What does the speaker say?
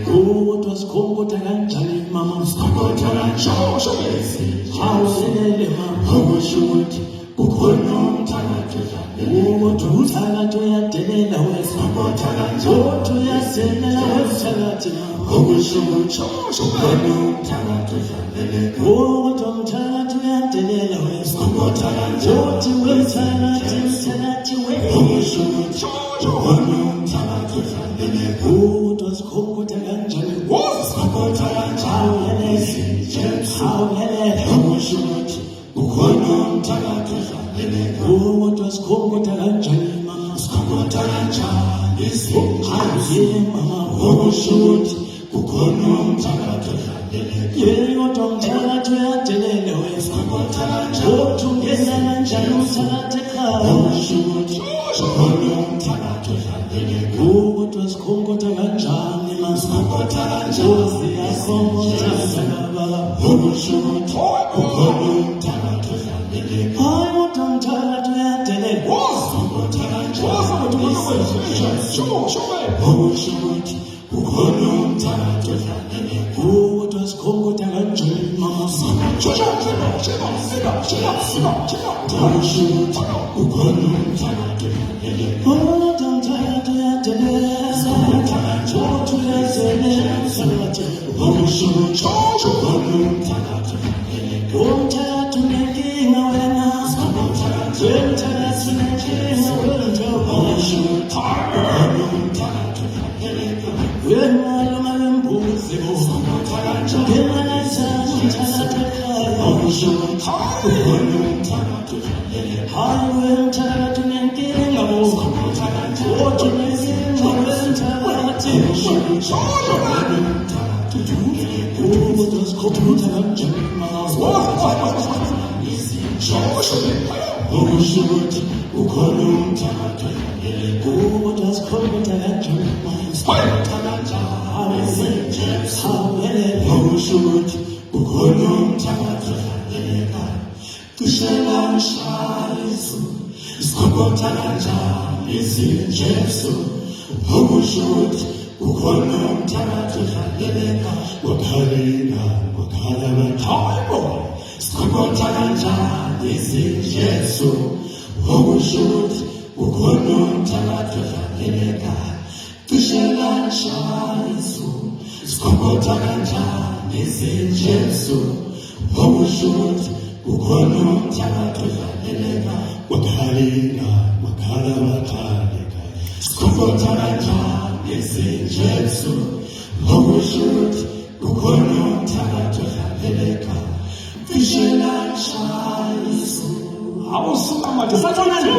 Kodwa sikhonkoda kanjani mama? Sikhonkoda kanjosho ngezinje. Awuselele mama. Okusho ukuthi ukhona umthakathi odlangele. Kodwa umthakathi uyadelela wena. Sikhonkoda kanjalo. Kodwa uyadelela wemthakathi mama. Okusho ukuthi ukhona umthakathi odlangele. Kodwa umthakathi uyadelela wena. Sikhonkoda kanjalo. Kodwa umthakathi wena. Okusho ukuthi ukhona umthakathi odlangele. Kodwa sikhonkoda kanjani? Sikhonkoda kanjalo ngezinje. Awuselele. Okusho ukuthi ukhona umthakathi odlangele. Kodwa sikhonkoda kanjani mama? Sikhonkoda kanjalo ngezinje. Awuye mama. Okusho ukuthi ukhona umthakathi odlangele. Kodwa umthakathi uyadelela wena. Sikhonkoda kanjalo. Kodwa ungena kanjani umthakathi ekhaya? Okusho ukuthi ukhona umthakathi odlangele. Kodwa sikhonkoda kanjani mama? Sikhonkoda kanjalo Siyakhonkoda baba. Okusho ukuthi ukhona umthakathi odlangele. Hayi kodwa umthakathi uyadelela. Sikhonkoda kanjalo ngezinje. Okusho ukuthi ukhona umthakathi odlangele. Kodwa sikhonkoda kanjani mama? Okusho ukuthi ukhona umthakathi odlangele. Kodwa umthakathi uyadelela. Kodwa uyadelela umthakathi. Okusho ukuthi ukhona umthakathi odlangele. Umthakathi unenkinga wena. Umthakathi unenkinga wena. Okusho ukuthi ukhona umthakathi odlangele. Wena loma lembuzi bo. Ungena kanjani umthakathi ekhaya? Okusho ukuthi ukhona umthakathi odlangele. Hayi wemthakathi unenkinga bo. Kodwa unenkinga wemthakathi. Kodwa sikhonkoda kanjani mama? Okusho ukuthi ukhona umthakathi odlangele. Kodwa sikhonkoda kanjani mama? Awuselele. Okusho ukuthi ukhona umthakathi odlangele. Cishe kanjalo sikhonkoda kanjani izinje. Okusho ukuthi ukhona umthakathi odlangele. Wakhalina wakhala bathayibo. Sikhonkoda kanjani izinje. Okusho ukuthi ukhona umthakathi odlangele. Cishe kanjalo sikhonkoda kanjani izinje. Okusho ukuthi ukhona umthakathi odlangele. Wakhalina wakhala bathayibo. Sikhonkoda kanjani izinje. Okusho ukuthi ukhona umthakathi odlangele. Cishe kanjalo. Awusuka manje sathona nje.